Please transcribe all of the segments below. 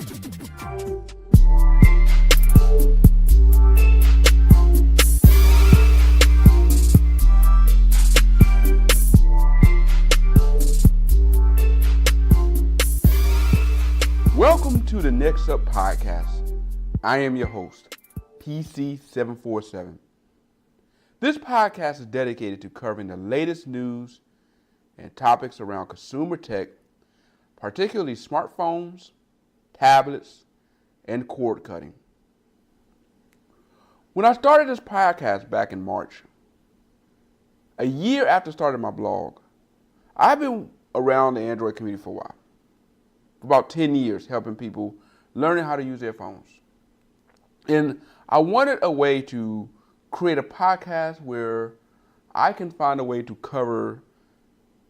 Welcome to the neXup podcast. I am your host, PC747. This podcast is dedicated to covering the latest news and topics around consumer tech, particularly smartphones, tablets, and cord cutting. When I started this podcast back in March, a year after starting my blog, I've been around the Android community for a while. For about 10 years, helping people learning how to use their phones. And I wanted a way to create a podcast where I can find a way to cover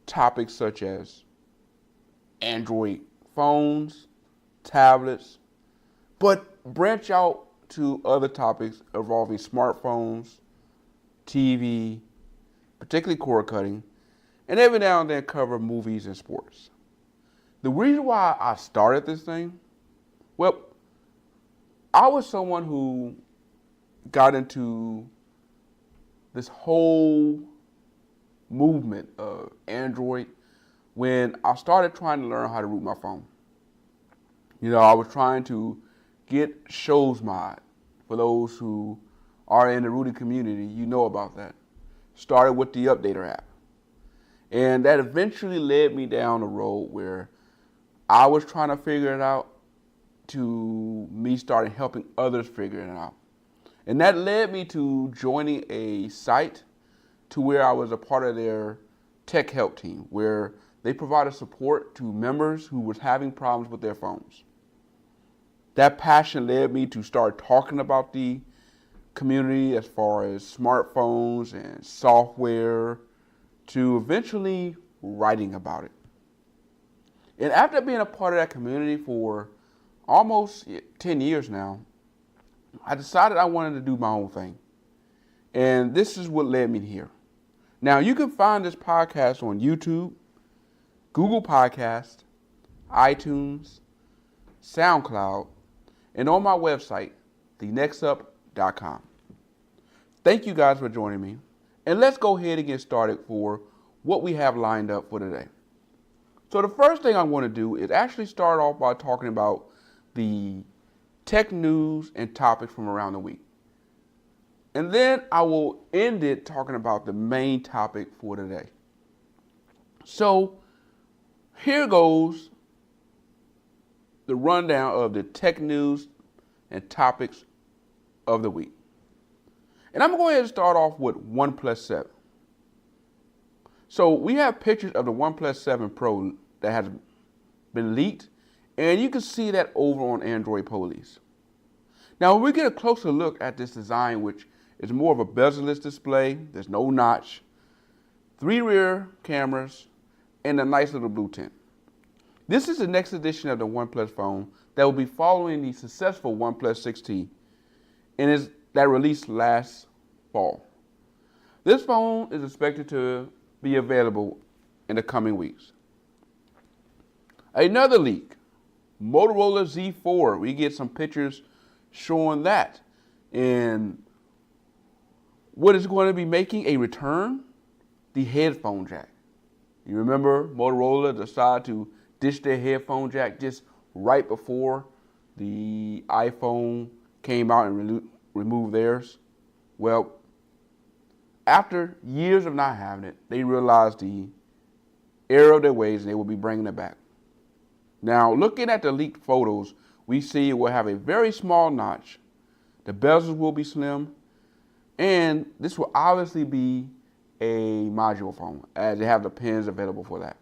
topics such as Android phones, tablets, but branch out to other topics involving smartphones, TV, particularly cord cutting, and every now and then cover movies and sports. The reason why I started this thing, well, I was someone who got into this whole movement of Android when I started trying to learn how to root my phone. You know, I was trying to get shows mod. For those who are in the rooting community, you know about that. Started with the Updater app. And that eventually led me down a road where I was trying to figure it out to me starting helping others figure it out. And that led me to joining a site to where I was a part of their tech help team, where they provided support to members who was having problems with their phones. That passion led me to start talking about the community as far as smartphones and software, to eventually writing about it. And after being a part of that community for almost 10 years now, I decided I wanted to do my own thing. And this is what led me here. Now, you can find this podcast on YouTube, Google Podcast, iTunes, SoundCloud, and on my website, neXup.com. Thank you guys for joining me. And let's go ahead and get started for what we have lined up for today. So the first thing I want to do is actually start off by talking about the tech news and topics from around the week. And then I will end it talking about the main topic for today. So here goes the rundown of the tech news and topics of the week. And I'm going to go ahead and start off with OnePlus 7. So we have pictures of the OnePlus 7 Pro that has been leaked, and you can see that over on Android Police. Now, when we get a closer look at this design, which is more of a bezel-less display, there's no notch, 3 rear cameras, and a nice little blue tint. This is the next edition of the OnePlus phone that will be following the successful OnePlus 6T, and that released last fall. This phone is expected to be available in the coming weeks. Another leak, Motorola Z4. We get some pictures showing that. And what is going to be making a return? The headphone jack. You remember Motorola decided to ditch their headphone jack just right before the iPhone came out and removed theirs? Well, after years of not having it, they realized the error of their ways and they will be bringing it back. Now, looking at the leaked photos, we see it will have a very small notch. The bezels will be slim, and this will obviously be a module phone, as they have the pins available for that.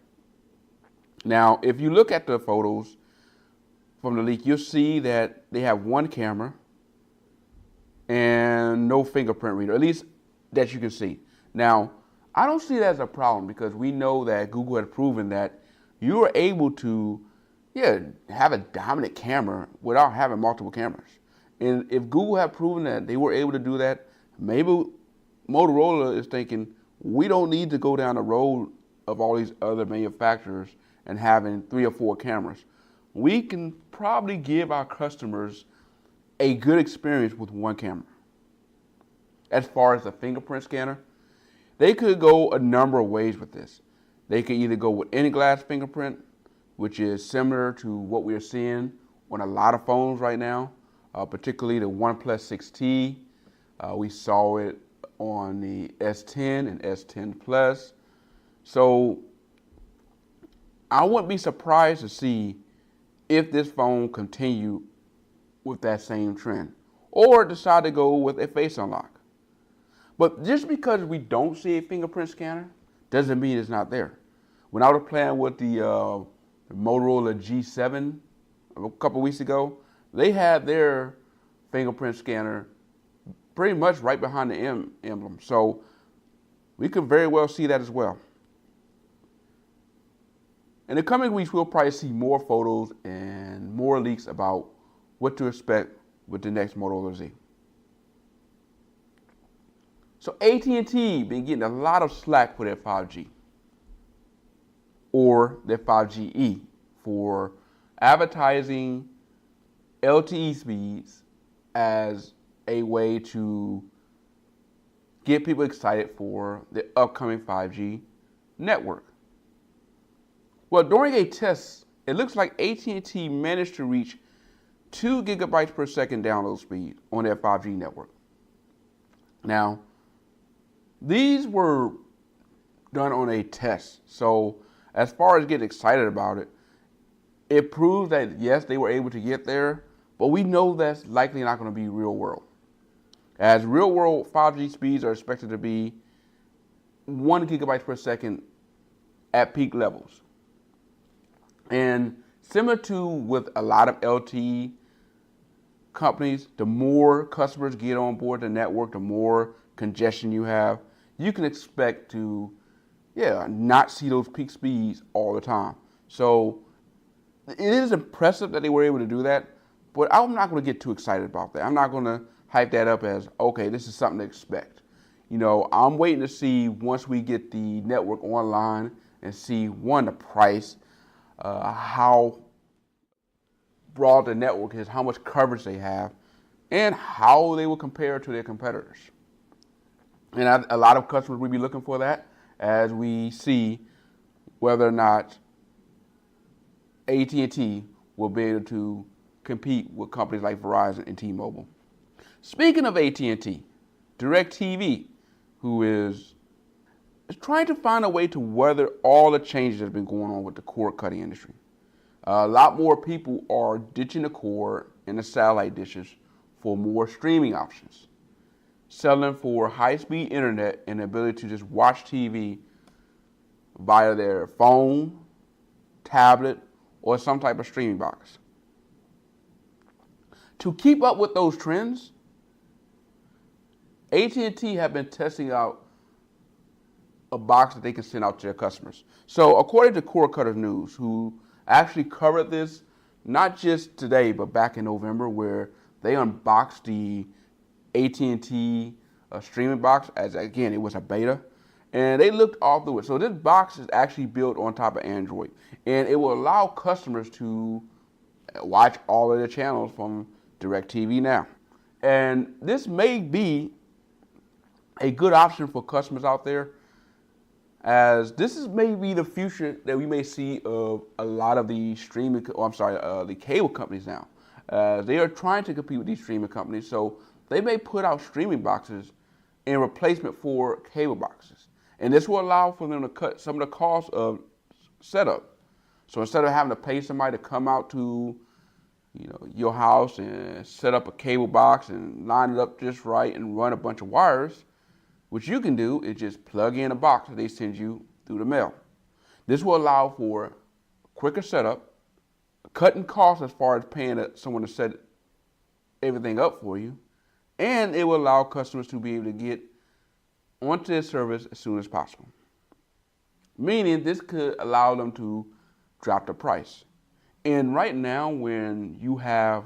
Now, if you look at the photos from the leak, you'll see that they have one camera and no fingerprint reader, at least that you can see. Now, I don't see that as a problem because we know that Google has proven that you are able to have a dominant camera without having multiple cameras. And if Google had proven that they were able to do that, maybe Motorola is thinking, we don't need to go down the road of all these other manufacturers and having 3 or 4 cameras. we can probably give our customers a good experience with one camera. As far as the fingerprint scanner, they could go a number of ways with this. They could either go with in-glass fingerprint, which is similar to what we're seeing on a lot of phones right now, particularly the OnePlus 6T. We saw it on the S10 and S10 Plus. So I wouldn't be surprised to see if this phone continued with that same trend or decide to go with a face unlock. But just because we don't see a fingerprint scanner doesn't mean it's not there. When I was playing with the Motorola G7 a couple weeks ago, they had their fingerprint scanner pretty much right behind the emblem. So we could very well see that as well. In the coming weeks, we'll probably see more photos and more leaks about what to expect with the next Motorola Z. So AT&T been getting a lot of slack for their 5G or their 5GE for advertising LTE speeds as a way to get people excited for the upcoming 5G network. Well, during a test, it looks like AT&T managed to reach 2 gigabytes per second download speed on their 5G network. Now, these were done on a test. So as far as getting excited about it, it proves that yes, they were able to get there, but we know that's likely not going to be real world. As real world 5G speeds are expected to be 1 gigabyte per second at peak levels. And similar to with a lot of LTE companies, the more customers get on board the network, the more congestion you have, you can expect to, not see those peak speeds all the time. So it is impressive that they were able to do that, but I'm not going to get too excited about that. I'm not going to hype that up as, okay, this is something to expect. I'm waiting to see once we get the network online and see, one, the price, how broad the network is, how much coverage they have, and how they will compare to their competitors. And a lot of customers will be looking for that as we see whether or not AT&T will be able to compete with companies like Verizon and T-Mobile. Speaking of AT&T, Directv, who is trying to find a way to weather all the changes that have been going on with the cord cutting industry. A lot more people are ditching the cord and the satellite dishes for more streaming options, selling for high-speed internet and the ability to just watch TV via their phone, tablet, or some type of streaming box. To keep up with those trends, AT&T have been testing out a box that they can send out to their customers. So according to Cord Cutters News, who actually covered this not just today, but back in November, where they unboxed the AT&T streaming box, as again, it was a beta, and they looked all through it. So this box is actually built on top of Android, and it will allow customers to watch all of their channels from Directv now. And this may be a good option for customers out there, as this is maybe the future that we may see of a lot of the the cable companies now. They are trying to compete with these streaming companies, so they may put out streaming boxes in replacement for cable boxes. And this will allow for them to cut some of the cost of setup. So instead of having to pay somebody to come out to your house and set up a cable box and line it up just right and run a bunch of wires, what you can do is just plug in a box that they send you through the mail. This will allow for quicker setup, cutting costs as far as paying someone to set everything up for you, and it will allow customers to be able to get onto their service as soon as possible. Meaning this could allow them to drop the price. And right now, when you have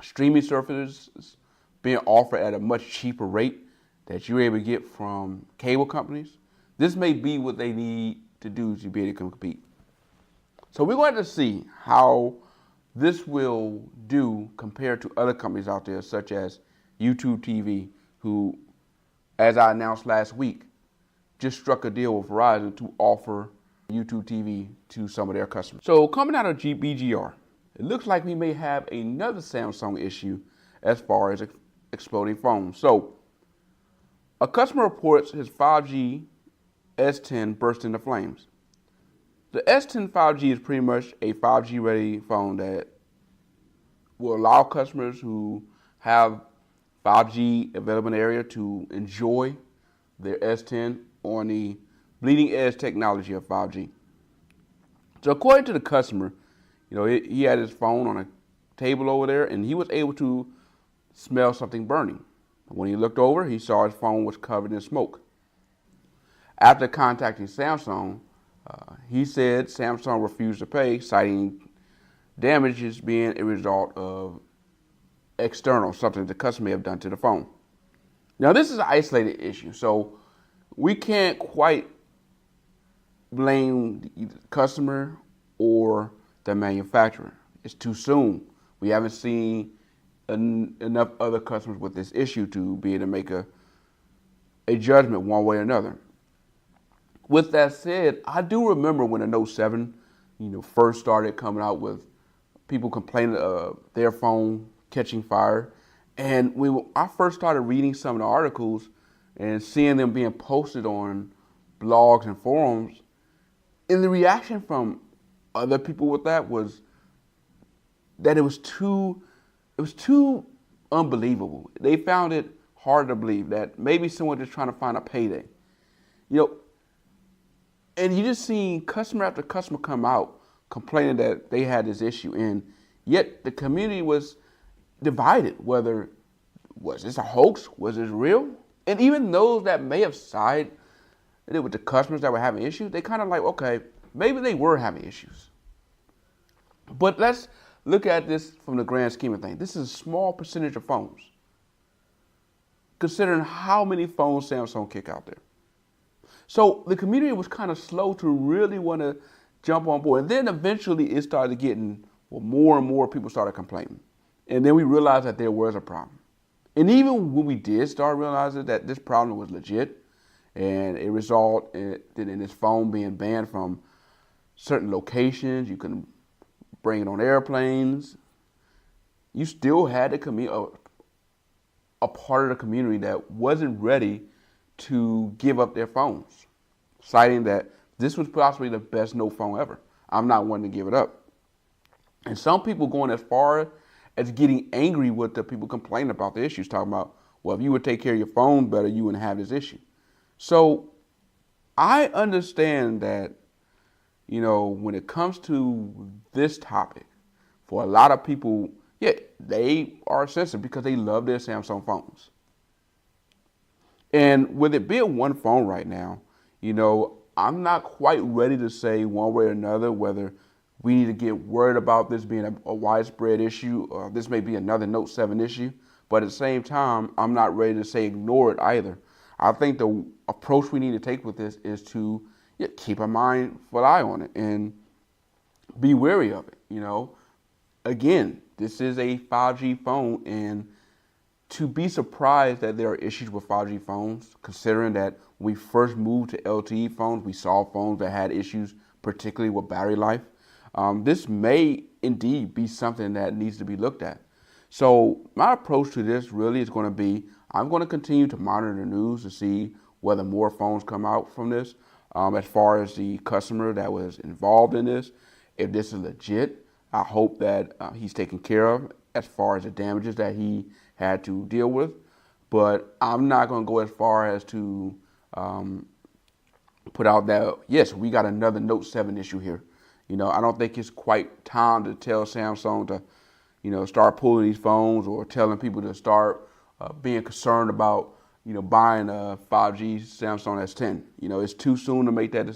streaming services being offered at a much cheaper rate that you're able to get from cable companies, this may be what they need to do to be able to compete. So we're going to see how this will do compared to other companies out there, such as YouTube TV, who, as I announced last week, just struck a deal with Verizon to offer YouTube TV to some of their customers. So coming out of BGR, it looks like we may have another Samsung issue as far as exploding phones. So a customer reports his 5G S10 burst into flames. The S10 5G is pretty much a 5G ready phone that will allow customers who have 5G available in the area to enjoy their S10 on the bleeding edge technology of 5G. So according to the customer, he had his phone on a table over there and he was able to smell something burning. When he looked over, he saw his phone was covered in smoke. After contacting Samsung, he said Samsung refused to pay, citing damages being a result of external, something the customer may have done to the phone. Now, this is an isolated issue, so we can't quite blame either the customer or the manufacturer. It's too soon. We haven't seen enough other customers with this issue to be able to make a judgment one way or another. With that said, I do remember when the Note 7, first started coming out with people complaining of their phone catching fire. And when I first started reading some of the articles and seeing them being posted on blogs and forums, and the reaction from other people with that was that it was too unbelievable. They found it hard to believe that maybe someone just trying to find a payday. And you just seen customer after customer come out complaining that they had this issue, and yet the community was divided. Whether was this a hoax, was this real? And even those that may have sided with the customers that were having issues, they kind of like, okay, maybe they were having issues. But let's look at this from the grand scheme of things. This is a small percentage of phones, considering how many phones Samsung kick out there. So the community was kind of slow to really want to jump on board. And then eventually it started getting, more and more people started complaining. And then we realized that there was a problem. And even when we did start realizing that this problem was legit, and it resulted in this phone being banned from certain locations, you couldn't bring it on airplanes, you still had a part of the community that wasn't ready to give up their phones, citing that this was possibly the best Note phone ever. I'm not one to give it up. And some people going as far as getting angry with the people complaining about the issues, talking about, well, if you would take care of your phone better, you wouldn't have this issue. So I understand that, when it comes to this topic, for a lot of people, they are sensitive because they love their Samsung phones. And with it being one phone right now, I'm not quite ready to say one way or another whether we need to get worried about this being a widespread issue or this may be another Note 7 issue. But at the same time, I'm not ready to say ignore it either. I think the approach we need to take with this is to keep a mindful eye on it and be wary of it. Again, this is a 5G phone, and to be surprised that there are issues with 5G phones, considering that when we first moved to LTE phones, we saw phones that had issues, particularly with battery life. This may indeed be something that needs to be looked at. So my approach to this really is going to be, I'm going to continue to monitor the news to see whether more phones come out from this. As far as the customer that was involved in this, if this is legit, I hope that he's taken care of as far as the damages that he had to deal with. But I'm not going to go as far as to put out that, yes, we got another Note 7 issue here. I don't think it's quite time to tell Samsung to, start pulling these phones or telling people to start being concerned about, buying a 5G Samsung S10. It's too soon to make that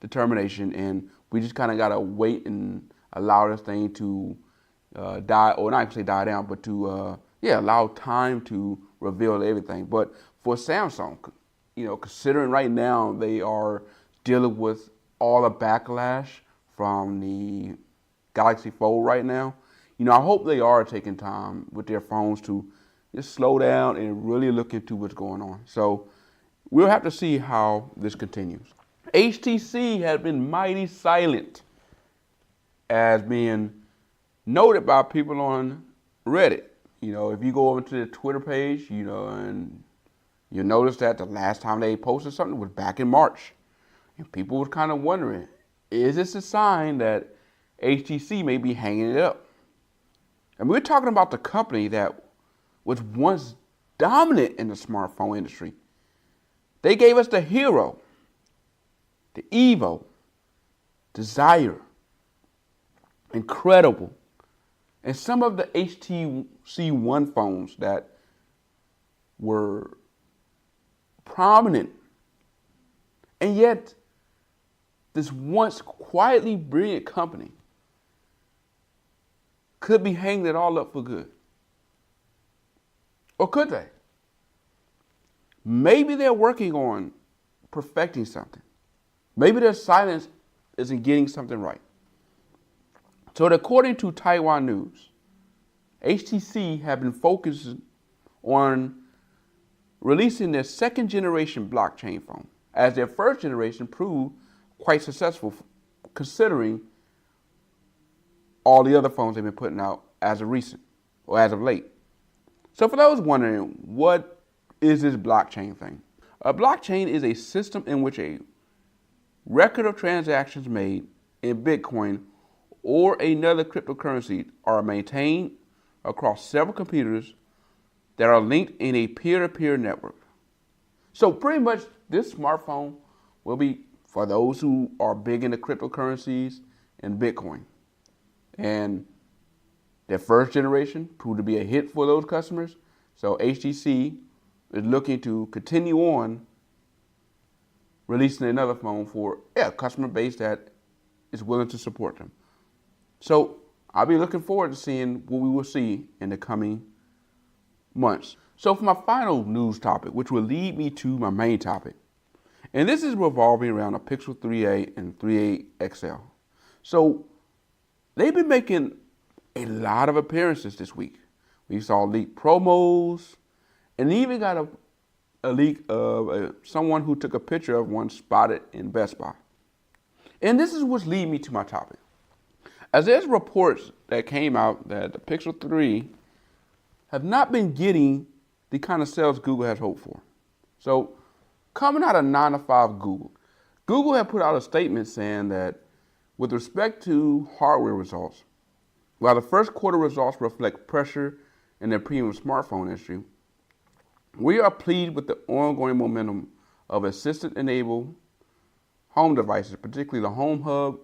determination, and we just kind of got to wait and allow this thing to die, or not say die down, but to allow time to reveal everything. But for Samsung, considering right now they are dealing with all the backlash from the Galaxy Fold right now. I hope they are taking time with their phones to just slow down and really look into what's going on. So we'll have to see how this continues. HTC has been mighty silent as being noted by people on Reddit. If you go over to the Twitter page, and you'll notice that the last time they posted something was back in March. And people were kind of wondering, is this a sign that HTC may be hanging it up? And we're talking about the company that was once dominant in the smartphone industry. They gave us the Hero, the Evo, Desire, Incredible, and some of the HTC One phones that were prominent. And yet, this once quietly brilliant company could be hanging it all up for good. Or could they? Maybe they're working on perfecting something. Maybe their silence isn't getting something right. So according to Taiwan News, HTC have been focusing on releasing their second generation blockchain phone, as their first generation proved quite successful considering all the other phones they've been putting out as of recent or as of late. So for those wondering, what is this blockchain thing? A blockchain is a system in which a record of transactions made in Bitcoin or another cryptocurrency are maintained across several computers that are linked in a peer-to-peer network. So pretty much this smartphone will be for those who are big into cryptocurrencies and Bitcoin. And their first generation proved to be a hit for those customers. So HTC is looking to continue on releasing another phone for a customer base that is willing to support them. So I'll be looking forward to seeing what we will see in the coming months. So for my final news topic, which will lead me to my main topic, and this is revolving around a Pixel 3a and 3a XL. So they've been making a lot of appearances this week. We saw leaked promos, and even got a leak of someone who took a picture of one spotted in Best Buy. And this is what's leading me to my topic. As there's reports that came out that the Pixel 3 have not been getting the kind of sales Google has hoped for. So coming out of 9 to 5 Google had put out a statement saying that with respect to hardware results, while the first quarter results reflect pressure in the premium smartphone industry, we are pleased with the ongoing momentum of assistant-enabled home devices, particularly the Home Hub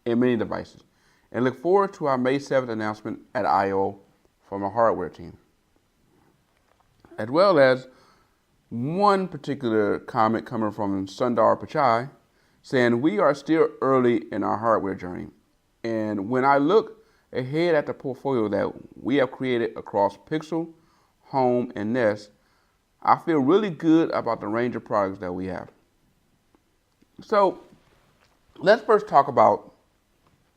and mini devices, and look forward to our May 7th announcement at I/O from our hardware team. As well as one particular comment coming from Sundar Pichai saying we are still early in our hardware journey. And when I look ahead at the portfolio that we have created across Pixel, Home, and Nest, I feel really good about the range of products that we have. So let's first talk about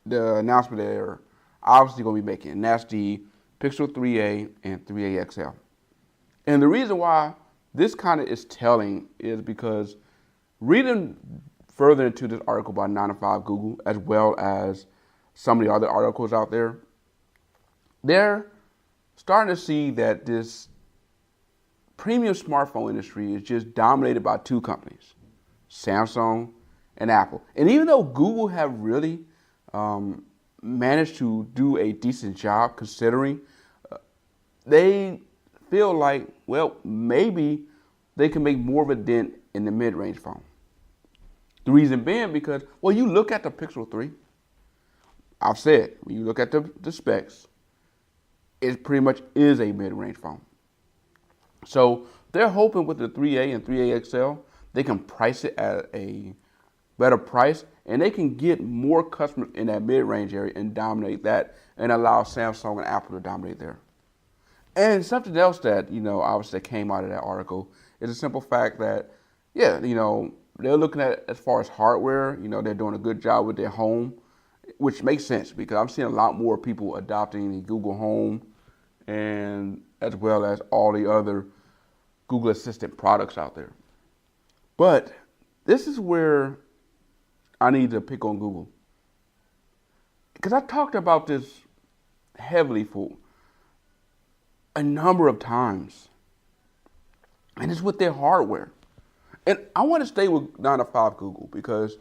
the announcement they're obviously going to be making, and that's the Pixel 3a and 3a XL. And the reason why this kind of is telling is because reading further into this article by 9 to 5 Google, as well as some of the other articles out there, they're starting to see that this premium smartphone industry is just dominated by two companies, Samsung and Apple. And even though Google have really managed to do a decent job considering, they feel like, well, maybe they can make more of a dent in the mid-range phone. The reason being because, well, you look at the Pixel 3, I've said, when you look at the specs, it pretty much is a mid-range phone. So they're hoping with the 3A and 3A XL, they can price it at a better price, and they can get more customers in that mid-range area and dominate that and allow Samsung and Apple to dominate there. And something else that, obviously came out of that article is the simple fact that, they're looking at as far as hardware, they're doing a good job with their home which makes sense because I'm seeing a lot more people adopting the Google Home and as well as all the other Google Assistant products out there. But this is where I need to pick on Google. Because I talked about this heavily for a number of times. And it's with their hardware. And I want to stay with 9 to 5 Google because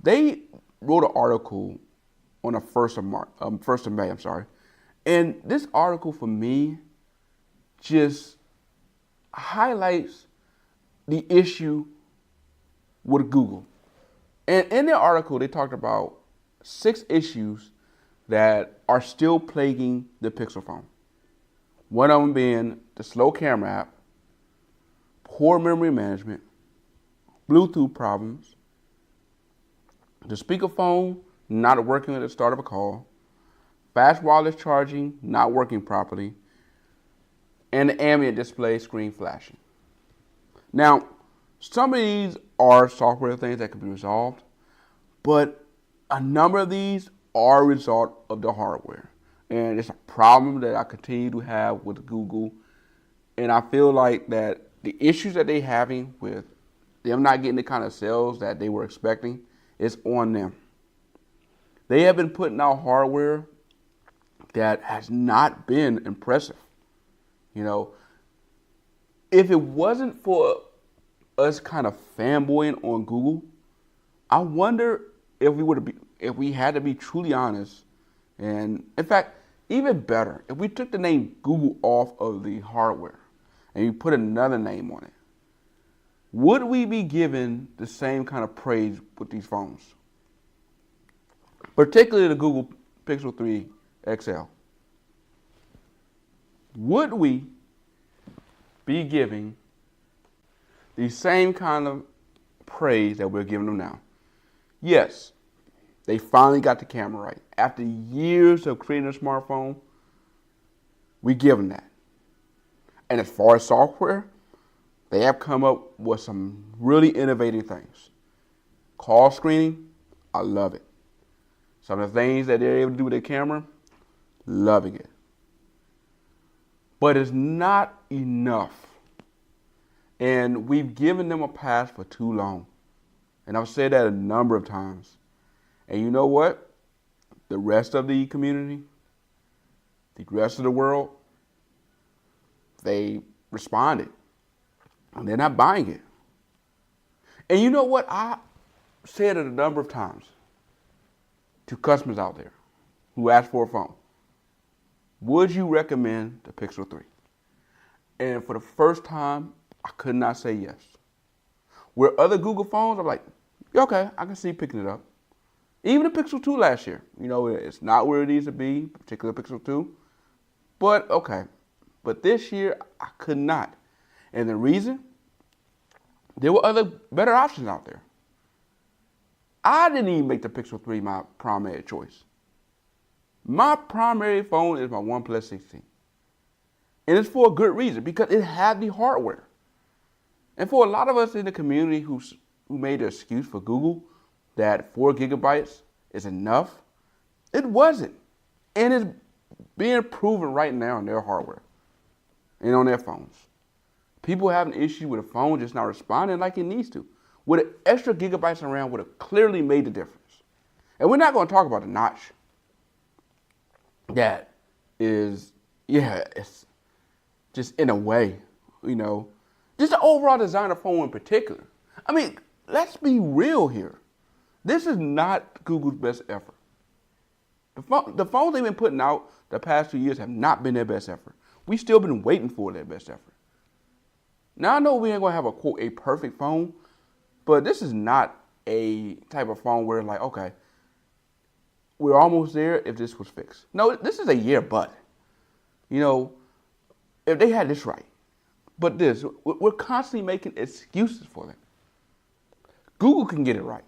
they wrote an article on the 1st of May, And this article for me just highlights the issue with Google. And in their article, they talked about 6 issues that are still plaguing the Pixel phone. One of them being the slow camera app, poor memory management, Bluetooth problems, the speakerphone not working at the start of a call, fast wireless charging not working properly, and the ambient display screen flashing. Now, some of these are software things that can be resolved, but a number of these are a result of the hardware. And it's a problem that I continue to have with Google. And I feel like that the issues that they're having with them not getting the kind of sales that they were expecting is on them. They have been putting out hardware that has not been impressive. You know, if it wasn't for us kind of fanboying on Google, I wonder if we had to be truly honest, and in fact, even better, if we took the name Google off of the hardware and you put another name on it, would we be given the same kind of praise with these phones? Particularly the Google Pixel 3 XL. Would we be giving the same kind of praise that we're giving them now? Yes, they finally got the camera right. After years of creating a smartphone, we give them that. And as far as software, they have come up with some really innovative things. Call screening, I love it. Some of the things that they're able to do with their camera, loving it. But it's not enough. And we've given them a pass for too long. And I've said that a number of times. And you know what? The rest of the community, the rest of the world, they responded. And they're not buying it. And you know what? I said it a number of times to customers out there who ask for a phone. Would you recommend the Pixel 3? And for the first time, I could not say yes. Where other Google phones, I'm like, okay, I can see picking it up. Even the Pixel 2 last year, you know, it's not where it needs to be, particularly Pixel 2. But okay. But this year, I could not. And the reason? There were other better options out there. I didn't even make the Pixel 3 my primary choice. My primary phone is my OnePlus 16. And it's for a good reason, because it had the hardware. And for a lot of us in the community who made the excuse for Google that 4 gigabytes is enough, it wasn't. And it's being proven right now in their hardware and on their phones. People have an issue with a phone just not responding like it needs to. With an extra gigabytes of RAM would have clearly made the difference. And we're not going to talk about the notch. That is, yeah, it's just in a way, you know, just the overall design of phone in particular. I mean, let's be real here. This is not Google's best effort. The phones they've been putting out the past 2 years have not been their best effort. We've still been waiting for their best effort. Now, I know we ain't going to have a, quote, a perfect phone, but this is not a type of phone where, like, okay, we're almost there if this was fixed. No, this is a year but. You know, if they had this right. But this, we're constantly making excuses for them. Google can get it right.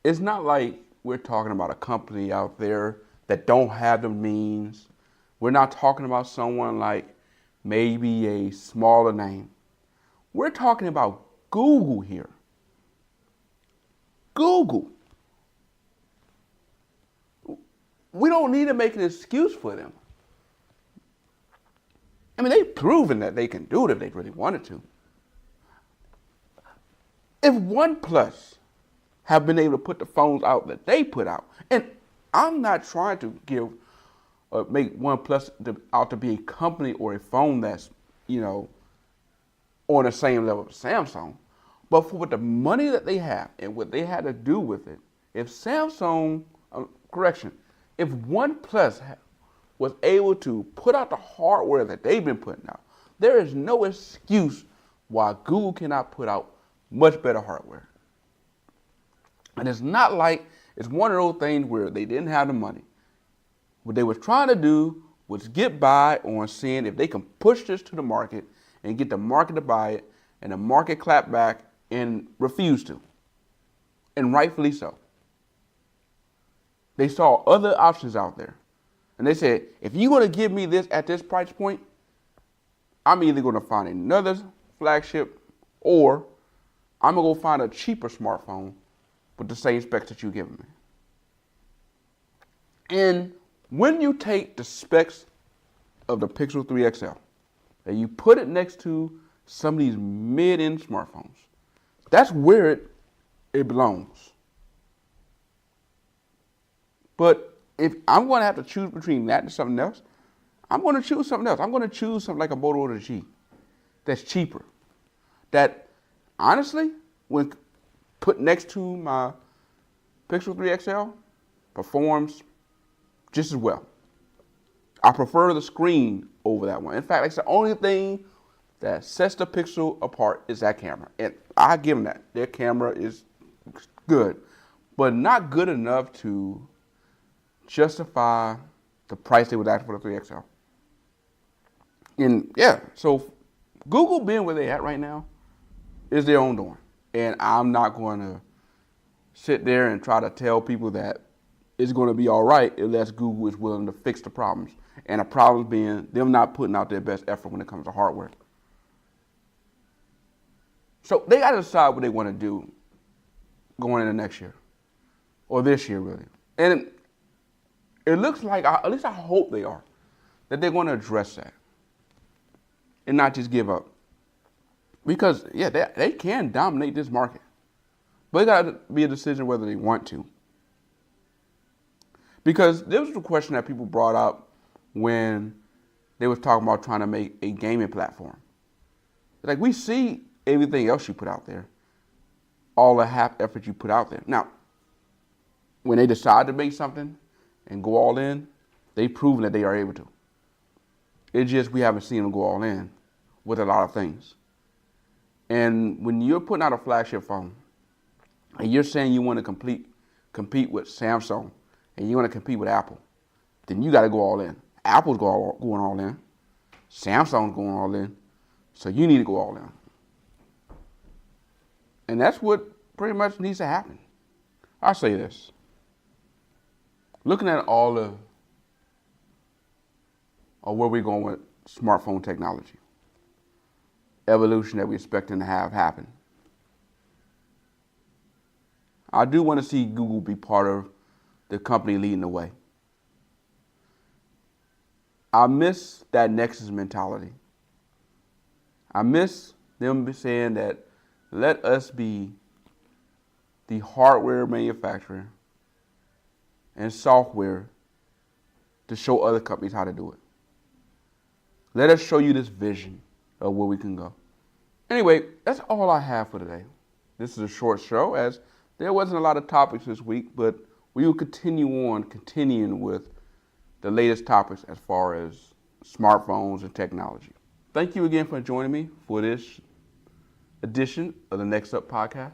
It's not like we're talking about a company out there that don't have the means. We're not talking about someone like maybe a smaller name. We're talking about Google here. Google. we don't need to make an excuse for them. I mean, they've proven that they can do it if they really wanted to. If OnePlus have been able to put the phones out that they put out, and I'm not trying to make OnePlus out to be a company or a phone that's, on the same level as Samsung, but for what the money that they have and what they had to do with it, if OnePlus was able to put out the hardware that they've been putting out, there is no excuse why Google cannot put out much better hardware. And it's not like it's one of those things where they didn't have the money. What they were trying to do was get by on seeing if they can push this to the market and get the market to buy it, and the market clapped back and refused to. And rightfully so. They saw other options out there. And they said, if you're going to give me this at this price point, I'm either going to find another flagship or I'm going to go find a cheaper smartphone with the same specs that you're giving me. And when you take the specs of the Pixel 3 XL and you put it next to some of these mid-end smartphones, that's where it belongs. But if I'm going to have to choose between that and something else, I'm going to choose something else. I'm going to choose something like a Motorola G that's cheaper. That, honestly, when put next to my Pixel 3 XL, performs just as well. I prefer the screen over that one. In fact, it's the only thing that sets the Pixel apart is that camera. And I give them that. Their camera is good, but not good enough to justify the price they would ask for the 3XL. And yeah, so Google being where they at right now is their own doing. And I'm not going to sit there and try to tell people that it's going to be all right unless Google is willing to fix the problems. And the problems being them not putting out their best effort when it comes to hardware. So they got to decide what they want to do going into next year. Or this year, really. And it looks like, at least I hope they are, that they're going to address that. And not just give up. Because, yeah, they can dominate this market. But it got to be a decision whether they want to. Because there was a question that people brought up when they was talking about trying to make a gaming platform. Like, we see everything else you put out there. All the half effort you put out there. Now, when they decide to make something and go all in, they've proven that they are able to. It's just we haven't seen them go all in with a lot of things. And when you're putting out a flagship phone and you're saying you want to compete with Samsung and you want to compete with Apple, then you got to go all in. Apple's going all in. Samsung's going all in. So you need to go all in. And that's what pretty much needs to happen. I'll say this. Looking at all of where we're going with smartphone technology, evolution that we're expecting to have happen, I do want to see Google be part of the company leading the way. I miss that Nexus mentality. I miss them saying that let us be the hardware manufacturer and software to show other companies how to do it. Let us show you this vision of where we can go. Anyway, that's all I have for today. This is a short show as there wasn't a lot of topics this week, but we will continuing with the latest topics as far as smartphones and technology. Thank you again for joining me for this edition of the neXup podcast.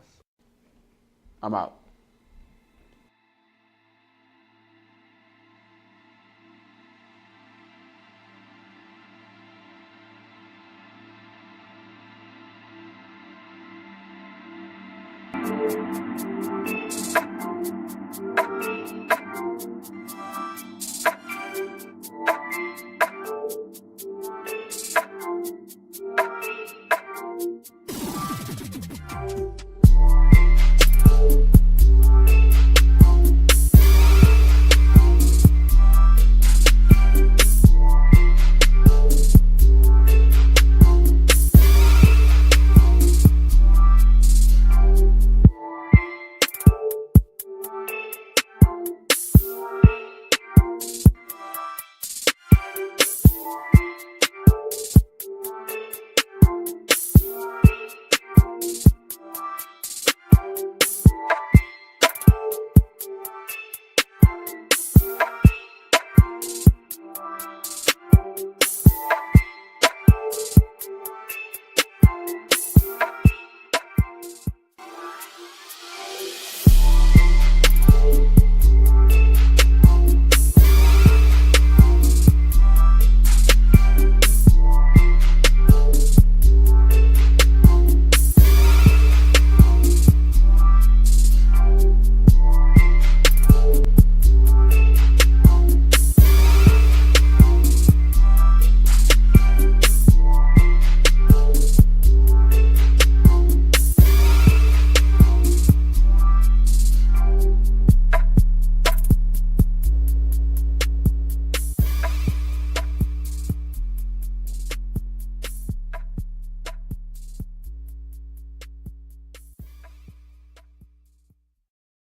I'm out.